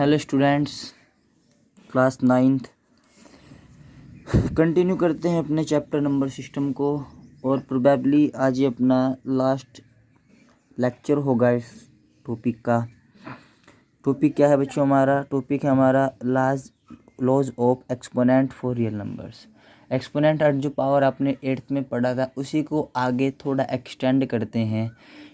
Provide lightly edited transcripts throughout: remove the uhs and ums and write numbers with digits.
Hello students, class 9th continue करते हैं अपने चैप्टर नंबर सिस्टम को। और प्रोबेबली आज ये अपना लास्ट लेक्चर होगा इस टॉपिक का। टॉपिक क्या है बच्चों? हमारा टॉपिक है हमारा laws of exponent for real numbers. Exponent और जो पावर आपने 8th में पढ़ा था उसी को आगे थोड़ा एक्सटेंड करते हैं।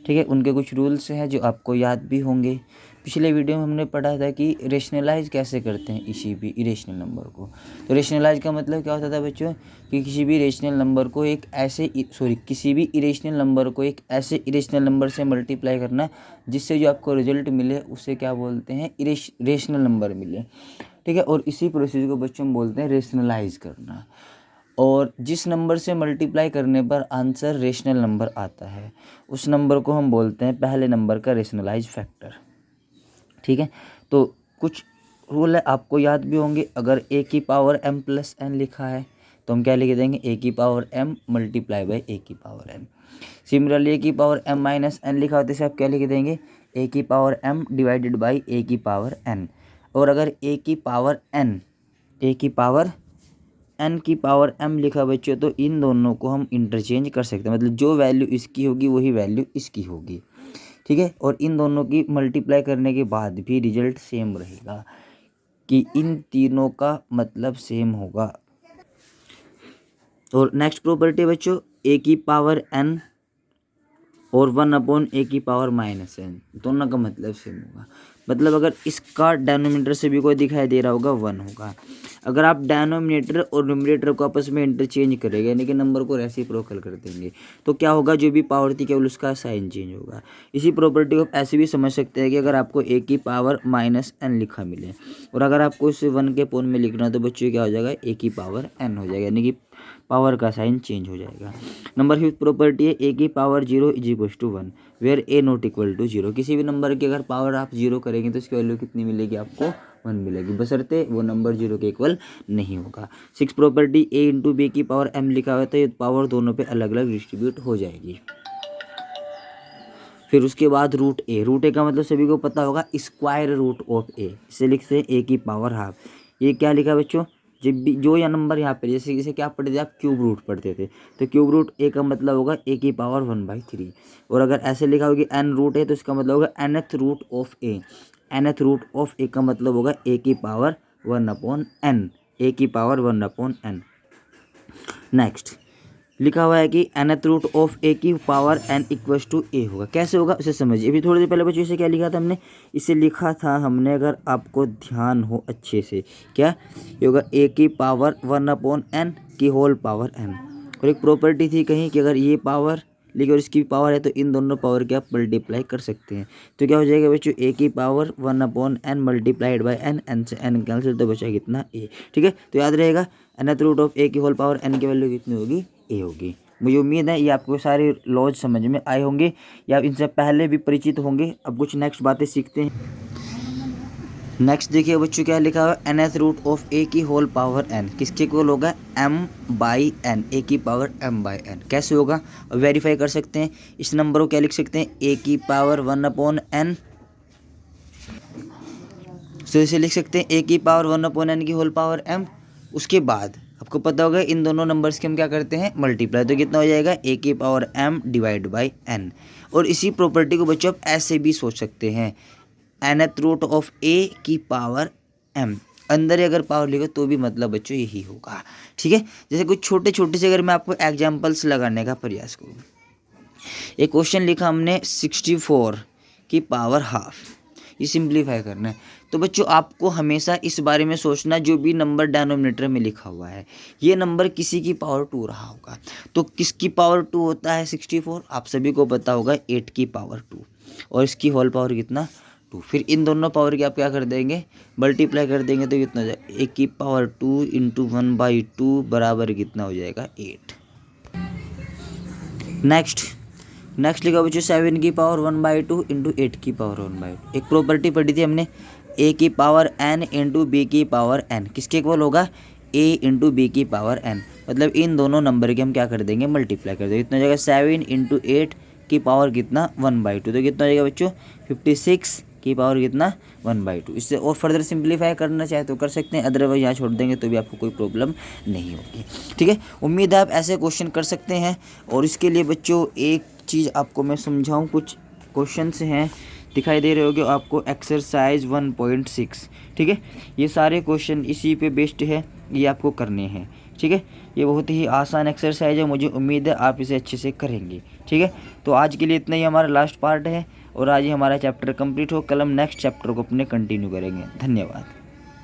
ठीक है, उनके कुछ रूल्स हैं जो आपको याद भी होंगे। पिछले वीडियो में हमने पढ़ा था कि रेशनलाइज कैसे करते हैं किसी भी इरेशनल नंबर को। तो रेशनलाइज का मतलब क्या होता था बच्चों कि किसी भी रेशनल नंबर को एक ऐसे किसी भी इरेशनल नंबर को एक ऐसे इरेशनल नंबर से मल्टीप्लाई करना जिससे जो आपको रिजल्ट मिले उसे क्या बोलते हैं? रेशनल नंबर मिले। ठीक है, और इसी प्रोसेस को बच्चों हम बोलते हैं रेशनलाइज करना। और जिस नंबर से मल्टीप्लाई करने पर आंसर रेशनल नंबर आता है उस नंबर को हम बोलते हैं पहले नंबर का रेशनलाइज फैक्टर। ठीक है, तो कुछ रूल है आपको याद भी होंगे। अगर a की पावर m प्लस n लिखा है तो हम क्या लिख देंगे? a की power m multiply by a की पावर m। सिमिलरली a की पावर m माइनस n लिखा होता है, आप क्या लिख देंगे? a की power m divided by a की पावर n। और अगर a की पावर n की पावर m लिखा बच्चों तो इन दोनों को हम इंटरचेंज कर सकते हैं, मतलब जो वैल्यू इसकी होगी वही वैल्यू इसकी होगी। ठीक है, और इन दोनों की मल्टीप्लाई करने के बाद भी रिजल्ट सेम रहेगा कि इन तीनों का मतलब सेम होगा। और नेक्स्ट प्रॉपर्टी बच्चों, a की पावर n और 1/a की पावर -n दोनों का मतलब सेम होगा। मतलब अगर इसका डेनोमिनेटर से भी कोई दिखाई दे रहा होगा 1 होगा। अगर आप डेनोमिनेटर और न्यूमरेटर को आपस में इंटरचेंज करेंगे यानी कि नंबर को रेसिप्रोकल कर देंगे तो क्या होगा? जो भी पावर थी केवल उसका साइन चेंज होगा। इसी प्रॉपर्टी को आप ऐसे भी समझ सकते हैं कि अगर आपको a की पावर -n लिखा मिले और अगर आपको इसे 1 के फॉर्म में लिखना तो बच्चों क्या हो जाएगा? a की पावर n हो जाएगा, यानी कि पावर का साइन चेंज हो जाएगा। नंबर 5 प्रॉपर्टी है a की power 0 is equal to 1 where a not equal to 0। किसी भी नंबर की अगर पावर आप 0 करेंगे तो उसकी वैल्यू कितनी मिलेगी? आपको 1 मिलेगी, बशर्ते वो नंबर 0 के इक्वल नहीं होगा। 6 प्रॉपर्टी a इंटू b की पावर m लिखा हुआ है तो ये पावर दोनों पे अलग अलग डिस्ट्रीब्यूट हो जाएगी। फिर उसके बाद रूट ए का मतलब सभी को पता होगा स्क्वायर रूट ऑफ ए, इसे लिखते हैं a की पावर हाफ। ये क्या लिखा है बच्चों? जब भी जो या नंबर यहाँ पे जैसे इसे क्या पढ़ते थे आप? क्यूब रूट पढ़ते थे, तो क्यूब रूट ए का मतलब होगा a की पावर 1/3। और अगर ऐसे लिखा होगा n रूट ए तो इसका मतलब होगा nth root of A. nth root of A का मतलब होगा a की पावर 1/n, a की पावर 1/n। नेक्स्ट लिखा हुआ है कि nth रूट ऑफ a की power n equals to a होगा। कैसे होगा उसे समझिए। अभी थोड़ी देर पहले बच्चों इसे क्या लिखा था हमने? इसे लिखा था हमने, अगर आपको ध्यान हो अच्छे से, क्या ये होगा? a की पावर 1/n की होल पावर n। और एक प्रॉपर्टी थी कहीं कि अगर ये पावर लिखी और इसकी पावर है तो इन दोनों पावर के आप मल्टीप्लाई कर सकते हैं। तो क्या हो जाएगा बच्चों? a की power 1/n multiplied by n से n कैंसिल तो बचा कितना? a। ठीक है, तो याद रहेगा nth रूट ऑफ a की होल पावर n की वैल्यू कितनी होगी? ए होगी। मुझे उम्मीद है ये आपको सारे लॉज समझ में आए होंगे या इनसे पहले भी परिचित होंगे। अब कुछ नेक्स्ट बातें सीखते हैं। नेक्स्ट देखिए बच्चों क्या लिखा हुआ है? nth रूट ऑफ a की होल पावर n किसके इक्वल होगा? m/n, a की पावर m/n। कैसे होगा? वेरीफाई कर सकते हैं। इस नंबर को क्या लिख सकते हैं? a की पावर 1/n। तो इसे लिख सकते हैं a की पावर 1/n की होल पावर m। उसके बाद आपको पता होगा इन दोनों नंबर्स के हम क्या करते हैं? मल्टीप्लाई, तो कितना हो जाएगा? a की power m divide by n। और इसी प्रॉपर्टी को बच्चों आप ऐसे भी सोच सकते हैं, nth रूट ऑफ a की पावर m। अंदर ही अगर पावर लिखो तो भी मतलब बच्चों यही होगा। ठीक है, जैसे कुछ छोटे छोटे से अगर मैं आपको एग्जाम्पल्स लगाने का प्रयास करूँ। एक क्वेश्चन लिखा हमने 64 की पावर हाफ, ये सिंप्लीफाई करना है। तो बच्चों आपको हमेशा इस बारे में सोचना जो भी नंबर डिनोमिनेटर में लिखा हुआ है ये नंबर किसी की पावर 2 रहा होगा। तो किसकी पावर 2 होता है? 64 आप सभी को पता होगा 8 की पावर 2 और इसकी होल पावर कितना? 2। फिर इन दोनों पावर की आप क्या कर देंगे? मल्टीप्लाई कर देंगे तो कितना हो जाएगा? 1 की पावर 2 इंटू 1/2 बराबर कितना हो जाएगा? 8। नेक्स्ट लिखा बच्चों 7 की पावर 1/2 इंटू 8 की पावर 1/2। एक प्रॉपर्टी पढ़ी थी हमने, a की पावर n इंटू बी की पावर n किसके इक्वल होगा? a इंटू बी की पावर n। मतलब इन दोनों नंबर के हम क्या कर देंगे? मल्टीप्लाई कर देंगे। कितना हो जाएगा? 7 इंटू 8 की पावर कितना? 1/2। तो कितना हो जाएगा बच्चों? 56 की पावर कितना 1/2। इससे और फर्दर सिंप्लीफाई करना चाहे तो कर सकते हैं, अदरवाइज यहाँ छोड़ देंगे तो भी आपको कोई प्रॉब्लम नहीं होगी। ठीक है, उम्मीद है आप ऐसे क्वेश्चन कर सकते हैं। और इसके लिए बच्चों एक चीज़ आपको मैं समझाऊँ, कुछ क्वेश्चंस हैं दिखाई दे रहे होंगे आपको, एक्सरसाइज 1.6। ठीक है, ये सारे क्वेश्चन इसी पे बेस्ड है, ये आपको करने हैं। ठीक है, ये बहुत ही आसान एक्सरसाइज है, मुझे उम्मीद है आप इसे अच्छे से करेंगे। ठीक है, तो आज के लिए इतना ही हमारा लास्ट पार्ट है और आज ही हमारा चैप्टर कंप्लीट हो। कल हम नेक्स्ट चैप्टर को अपने कंटिन्यू करेंगे। धन्यवाद।